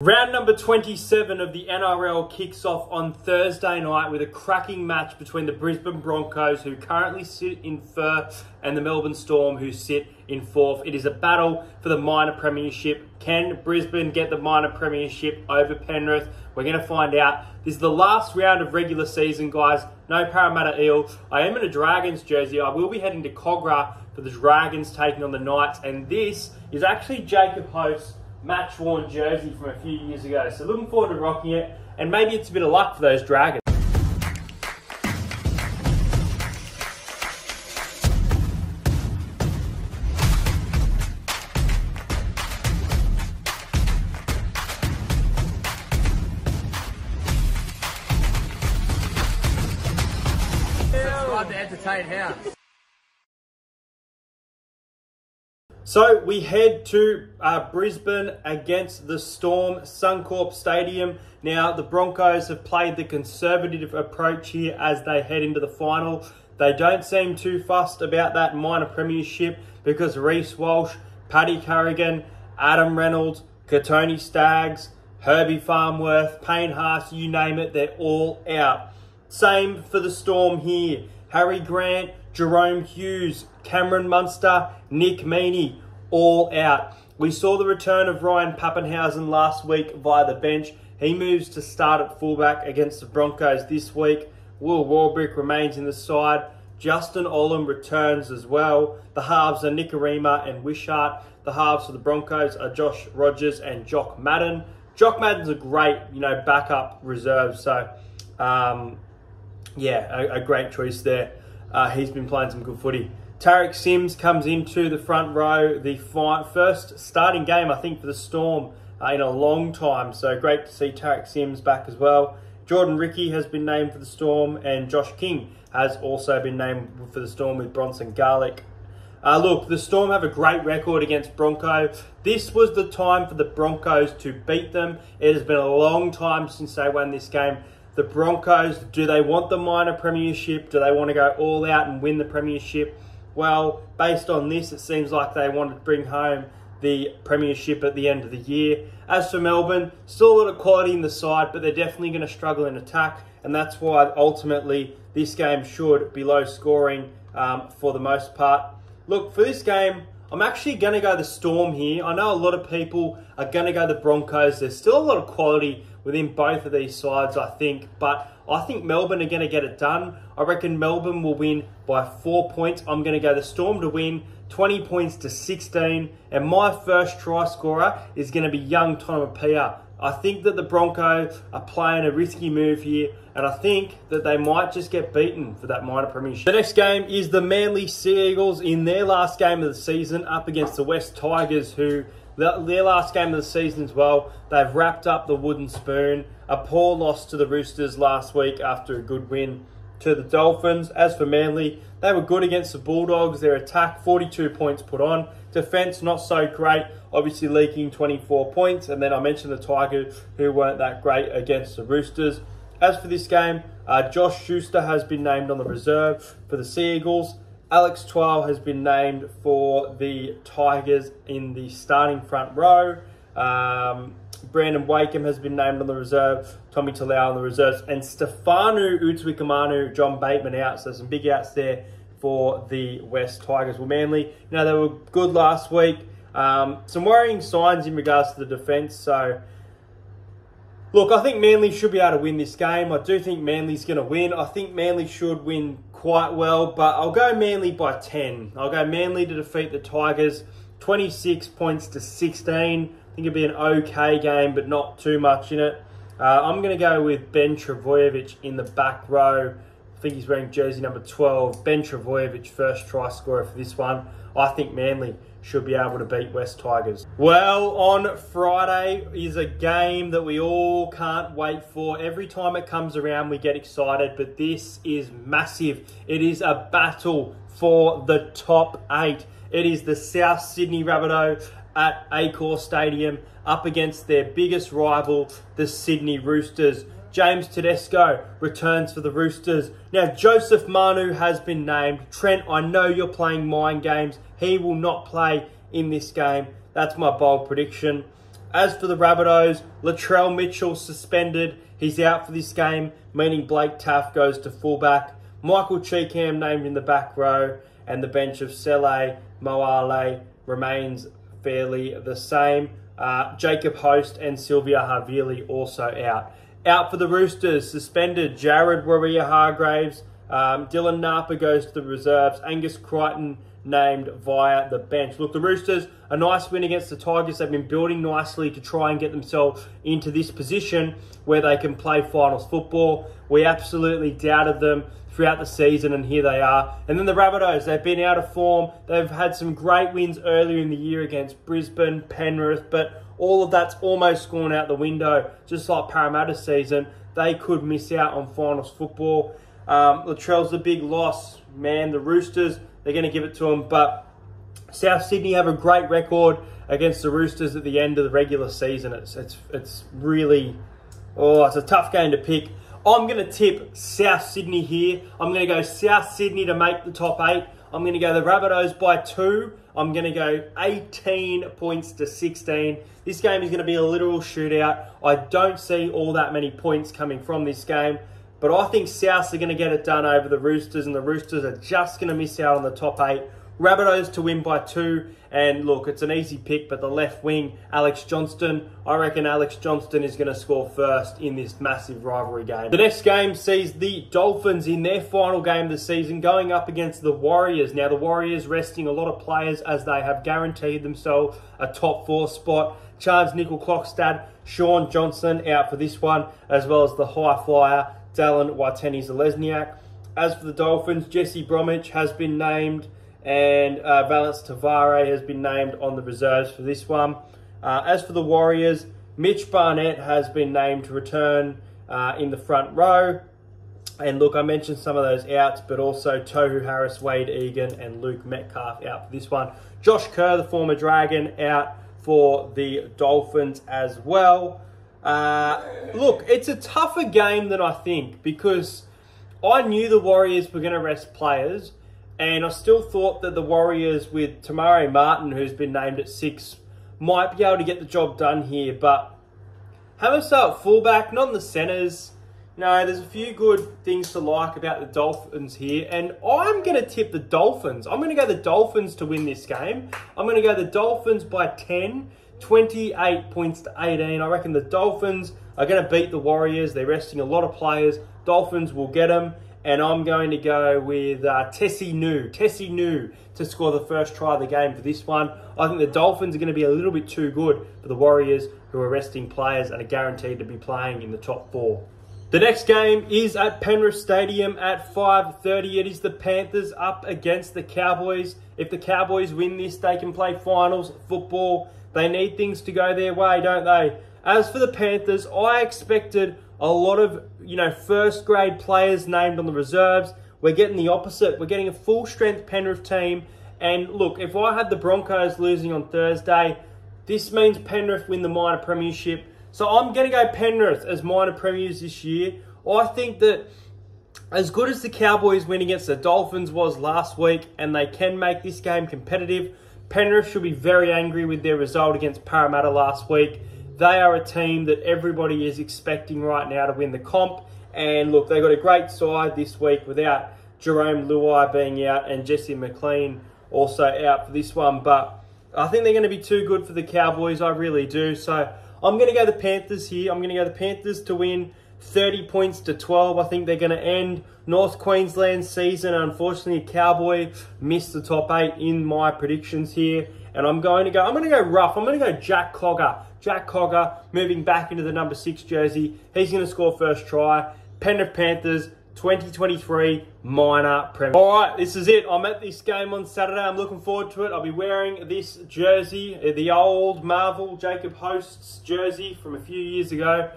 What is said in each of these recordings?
Round number 27 of the NRL kicks off on Thursday night with a cracking match between the Brisbane Broncos, who currently sit in third, and the Melbourne Storm, who sit in fourth. It is a battle for the minor premiership. Can Brisbane get the minor premiership over Penrith? We're going to find out. This is the last round of regular season, guys. No Parramatta Eel. I am in a Dragons jersey. I will be heading to Cogra for the Dragons taking on the Knights, and this is actually Jacob Host's match-worn jersey from a few years ago. So looking forward to rocking it, and maybe it's a bit of luck for those Dragons. Subscribe to Entertain House. So we head to Brisbane against the Storm, Suncorp Stadium. Now, the Broncos have played the conservative approach here as they head into the final. They don't seem too fussed about that minor premiership because Reece Walsh, Paddy Carrigan, Adam Reynolds, Katoni Staggs, Herbie Farmworth, Payne Haas, you name it, they're all out. Same for the Storm here. Harry Grant, Jerome Hughes, Cameron Munster, Nick Meaney, all out. We saw the return of Ryan Pappenhausen last week via the bench. He moves to start at fullback against the Broncos this week. Will Warbrick remains in the side. Justin Olam returns as well. The halves are Nikorima and Wishart. The halves for the Broncos are Josh Rogers and Jock Madden. Jock Madden's a great, backup reserve. So, a great choice there. He's been playing some good footy. Tarek Sims comes into the front row, the first starting game, I think, for the Storm in a long time. So great to see Tarek Sims back as well. Jordan Ricky has been named for the Storm, and Josh King has also been named for the Storm with Bronson Garlick. Look, the Storm have a great record against Bronco. This was the time for the Broncos to beat them. It has been a long time since they won this game. The Broncos, do they want the minor premiership? Do they want to go all out and win the premiership? Well, based on this, it seems like they want to bring home the premiership at the end of the year. As for Melbourne, still a lot of quality in the side, but they're definitely going to struggle in attack, and that's why ultimately this game should be low scoring for the most part. Look, for this game, I'm actually going to go the Storm here. I know a lot of people are going to go the Broncos. There's still a lot of quality within both of these sides, I think. But I think Melbourne are going to get it done. I reckon Melbourne will win by 4 points. I'm going to go the Storm to win 20 points to 16. And my first try scorer is going to be young Tonomapia. I think that the Broncos are playing a risky move here, and I think that they might just get beaten for that minor premiership. The next game is the Manly Sea Eagles in their last game of the season up against the West Tigers, who their last game of the season as well. They've wrapped up the wooden spoon. A poor loss to the Roosters last week after a good win to the Dolphins. As for Manly, they were good against the Bulldogs. Their attack, 42 points put on. Defence, not so great, obviously leaking 24 points. And then I mentioned the Tigers, who weren't that great against the Roosters. As for this game, Josh Schuster has been named on the reserve for the Sea Eagles. Alex Twal has been named for the Tigers in the starting front row. Brandon Wakeham has been named on the reserve. Tommy Talau on the reserves. And Stefanu Utswikamanu, John Bateman out. So some big outs there for the West Tigers. Well, Manly, they were good last week. Some worrying signs in regards to the defence. So, look, I think Manly should be able to win this game. I do think Manly's going to win. I think Manly should win quite well, but I'll go Manly by 10. I'll go Manly to defeat the Tigers, 26 points to 16. I think it'll be an okay game, but not too much in it. I'm going to go with Ben Travojevic in the back row. I think he's wearing jersey number 12. Ben Travojevic, first try scorer for this one. I think Manly should be able to beat West Tigers. Well, on Friday is a game that we all can't wait for. Every time it comes around, we get excited, but this is massive. It is a battle for the top 8. It is the South Sydney Rabbitohs at Accor Stadium up against their biggest rival, the Sydney Roosters. James Tedesco returns for the Roosters. Now, Joseph Manu has been named. Trent, I know you're playing mind games. He will not play in this game. That's my bold prediction. As for the Rabbitohs, Latrell Mitchell suspended. He's out for this game, meaning Blake Taaffe goes to fullback. Michael Cheekham named in the back row, and the bench of Sele Moale remains fairly the same. Jacob Host and Sylvia Havili also out. Out for the Roosters, suspended Jared Warrior-Hargraves. Dylan Napa goes to the reserves. Angus Crichton named via the bench. Look, the Roosters, a nice win against the Tigers. They've been building nicely to try and get themselves into this position where they can play finals football. We absolutely doubted them throughout the season, and here they are. And then the Rabbitohs, they've been out of form. They've had some great wins earlier in the year against Brisbane, Penrith, but all of that's almost gone out the window. Just like Parramatta's season, they could miss out on finals football. Latrell's the big loss. Man, the Roosters, they're going to give it to them. But South Sydney have a great record against the Roosters at the end of the regular season. It's really, it's a tough game to pick. I'm going to tip South Sydney here. I'm going to go South Sydney to make the top 8. I'm going to go the Rabbitohs by 2. I'm going to go 18 points to 16. This game is going to be a literal shootout. I don't see all that many points coming from this game. But I think Souths are going to get it done over the Roosters, and the Roosters are just going to miss out on the top 8. Rabbitohs to win by 2. And look, it's an easy pick, but the left wing, Alex Johnston, I reckon Alex Johnston is going to score first in this massive rivalry game. The next game sees the Dolphins in their final game of the season going up against the Warriors. Now, the Warriors resting a lot of players as they have guaranteed themselves a top 4 spot. Charles Nickel-Clockstad, Sean Johnson out for this one, as well as the high flyer, Dallin Wateni-Zelezniak. As for the Dolphins, Jesse Bromwich has been named, and Valence Tavare has been named on the reserves for this one. As for the Warriors, Mitch Barnett has been named to return in the front row. And look, I mentioned some of those outs, but also Tohu Harris, Wade Egan, and Luke Metcalf out for this one. Josh Kerr, the former Dragon, out for the Dolphins as well. Look, it's a tougher game than I think, because I knew the Warriors were going to rest players, and I still thought that the Warriors with Tamari Martin, who's been named at 6, might be able to get the job done here. But Hamiso at fullback, not in the centres. No, there's a few good things to like about the Dolphins here, and I'm going to tip the Dolphins. I'm going to go the Dolphins to win this game. I'm going to go the Dolphins by 10, 28 points to 18. I reckon the Dolphins are going to beat the Warriors. They're resting a lot of players. Dolphins will get them. And I'm going to go with Tessie New to score the first try of the game for this one. I think the Dolphins are going to be a little bit too good for the Warriors, who are resting players and are guaranteed to be playing in the top 4. The next game is at Penrith Stadium at 5:30. It is the Panthers up against the Cowboys. If the Cowboys win this, they can play finals football. They need things to go their way, don't they? As for the Panthers, I expected a lot of, first grade players named on the reserves. We're getting the opposite. We're getting a full strength Penrith team. And look, if I had the Broncos losing on Thursday, this means Penrith win the minor premiership. So I'm going to go Penrith as minor premiers this year. I think that as good as the Cowboys win against the Dolphins was last week, and they can make this game competitive, Penrith should be very angry with their result against Parramatta last week. They are a team that everybody is expecting right now to win the comp. And look, they've got a great side this week without Jerome Luai being out and Jesse McLean also out for this one. But I think they're going to be too good for the Cowboys. I really do. So I'm going to go the Panthers here. I'm going to go the Panthers to win 30 points to 12. I think they're going to end North Queensland's season. Unfortunately, Cowboy missed the top 8 in my predictions here. And I'm going to go rough. I'm going to go Jack Cogger. Jack Cogger moving back into the number 6 jersey. He's going to score first try. Penrith Panthers 2023 minor premier. All right, this is it. I'm at this game on Saturday. I'm looking forward to it. I'll be wearing this jersey, the old Marvel Jacob Host's jersey from a few years ago.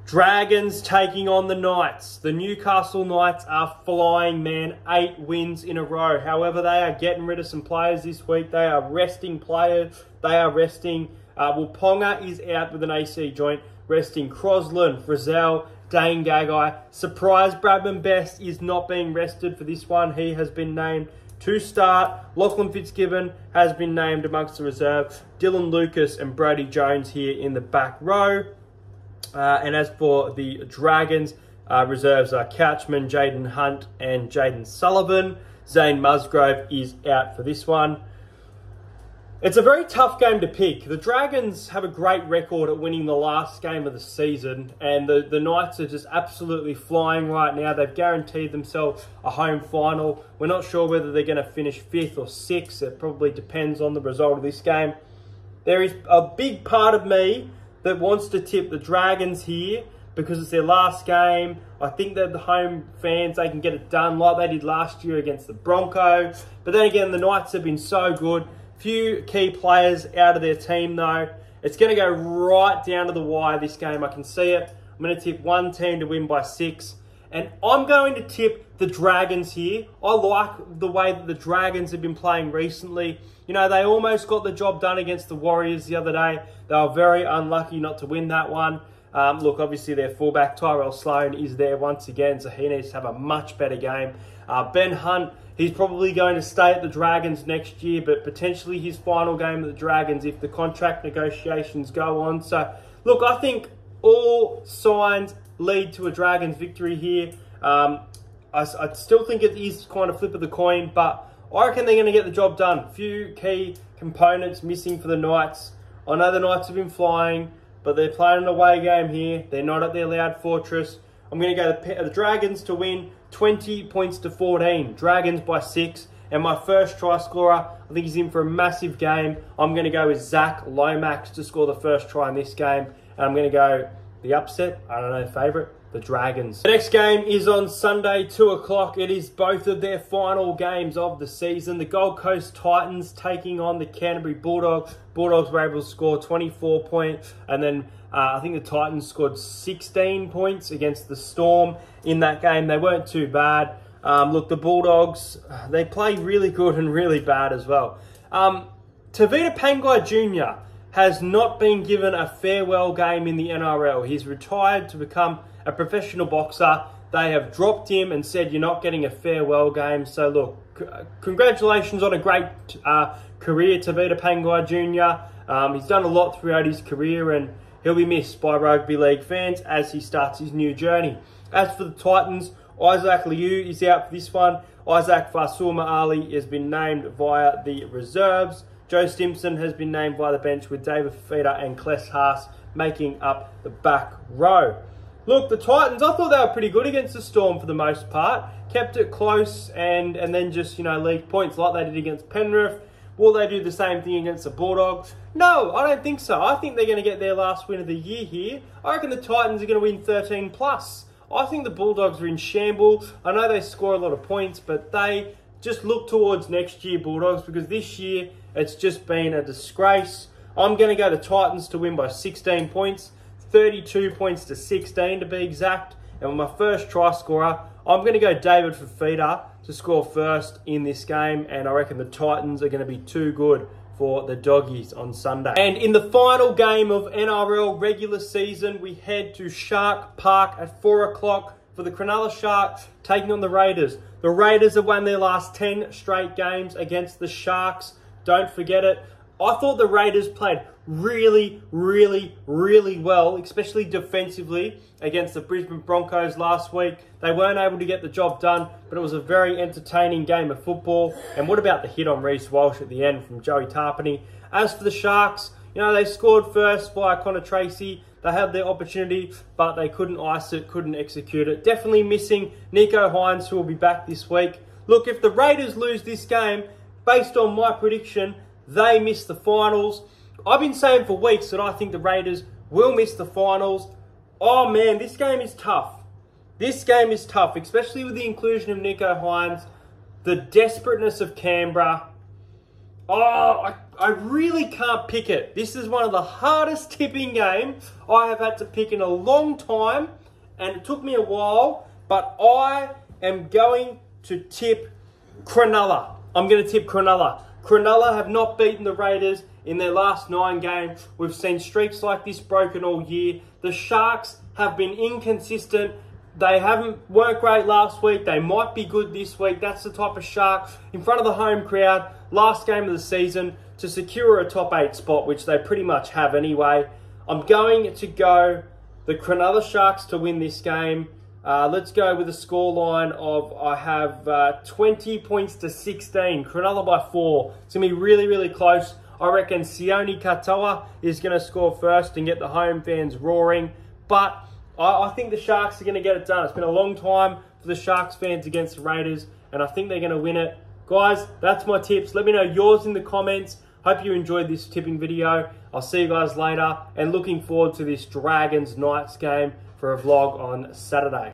Dragons taking on the Knights. The Newcastle Knights are flying, man. 8 wins in a row. However, they are getting rid of some players this week. They are resting players. They are resting. Ponga is out with an AC joint. Resting Crosland, Frizzell, Dane Gagai. Surprise, Bradman Best is not being rested for this one. He has been named to start. Lachlan Fitzgibbon has been named amongst the reserve. Dylan Lucas and Brody Jones here in the back row. And as for the Dragons, reserves are Couchman, Jaden Hunt and Jaden Sullivan. Zane Musgrove is out for this one. It's a very tough game to pick. The Dragons have a great record at winning the last game of the season, and the Knights are just absolutely flying right now. They've guaranteed themselves a home final. We're not sure whether they're going to finish 5th or 6th. It probably depends on the result of this game. There is a big part of me that wants to tip the Dragons here because it's their last game. I think that the home fans, they can get it done like they did last year against the Broncos. But then again, the Knights have been so good. Few key players out of their team though. It's going to go right down to the wire this game. I can see it. I'm going to tip one team to win by 6. And I'm going to tip the Dragons here. I like the way that the Dragons have been playing recently. You know, they almost got the job done against the Warriors the other day. They were very unlucky not to win that one. Look, obviously their fullback, Tyrell Sloan, is there once again, so he needs to have a much better game. Ben Hunt, he's probably going to stay at the Dragons next year, but potentially his final game at the Dragons if the contract negotiations go on. So, look, I think all signs lead to a Dragons victory here. I still think it is kind of flip of the coin, but I reckon they're going to get the job done. A few key components missing for the Knights. I know the Knights have been flying, but they're playing an away game here. They're not at their loud fortress. I'm going to go the Dragons to win 20 points to 14. Dragons by 6. And my first try scorer, I think he's in for a massive game. I'm going to go with Zach Lomax to score the first try in this game. And I'm going to go the upset, I don't know, favourite, the Dragons. The next game is on Sunday, 2 o'clock. It is both of their final games of the season. The Gold Coast Titans taking on the Canterbury Bulldogs. Bulldogs were able to score 24 points. And then I think the Titans scored 16 points against the Storm in that game. They weren't too bad. Look, the Bulldogs, they play really good and really bad as well. Tavita Pangai Jr. has not been given a farewell game in the NRL. He's retired to become a professional boxer. They have dropped him and said, you're not getting a farewell game. So look, congratulations on a great career, Tavita Pangai Jr. He's done a lot throughout his career and he'll be missed by rugby league fans as he starts his new journey. As for the Titans, Isaac Liu is out for this one. Isaac Fasuma Ali has been named via the reserves. Joe Stimson has been named via the bench with David Fifita and Kless Haas making up the back row. Look, the Titans, I thought they were pretty good against the Storm for the most part. Kept it close and then just, you know, leaked points like they did against Penrith. Will they do the same thing against the Bulldogs? No, I don't think so. I think they're going to get their last win of the year here. I reckon the Titans are going to win 13 plus. I think the Bulldogs are in shambles. I know they score a lot of points, but they just look towards next year, Bulldogs, because this year it's just been a disgrace. I'm going to go the Titans to win by 16 points, 32 points to 16 to be exact. And with my first try scorer, I'm going to go David Fifita to score first in this game. And I reckon the Titans are going to be too good for the Doggies on Sunday. And in the final game of NRL regular season, we head to Shark Park at 4 o'clock for the Cronulla Sharks taking on the Raiders. The Raiders have won their last 10 straight games against the Sharks. Don't forget it. I thought the Raiders played really, really, really well, especially defensively against the Brisbane Broncos last week. They weren't able to get the job done, but it was a very entertaining game of football. And what about the hit on Reece Walsh at the end from Joey Tarpany? As for the Sharks, you know, they scored first via Connor Tracy. They had their opportunity, but they couldn't ice it, couldn't execute it. Definitely missing Nico Hines, who will be back this week. Look, if the Raiders lose this game, based on my prediction, they miss the finals. I've been saying for weeks that I think the Raiders will miss the finals. Oh man, this game is tough. This game is tough, especially with the inclusion of Nico Hines, the desperateness of Canberra. Oh, I really can't pick it. This is one of the hardest tipping games I have had to pick in a long time, and it took me a while, but I am going to tip Cronulla. I'm going to tip Cronulla. Cronulla have not beaten the Raiders in their last 9 games. We've seen streaks like this broken all year. The Sharks have been inconsistent, They weren't great last week. They might be good this week. That's the type of Sharks in front of the home crowd, last game of the season, to secure a top 8 spot, which they pretty much have anyway. I'm going to go the Cronulla Sharks to win this game. Let's go with a scoreline of, I have 20 points to 16. Cronulla by 4. It's going to be really, really close. I reckon Sione Katoa is going to score first and get the home fans roaring. But I think the Sharks are going to get it done. It's been a long time for the Sharks fans against the Raiders, and I think they're going to win it. Guys, that's my tips. Let me know yours in the comments. Hope you enjoyed this tipping video. I'll see you guys later, and looking forward to this Dragons Knights game for a vlog on Saturday.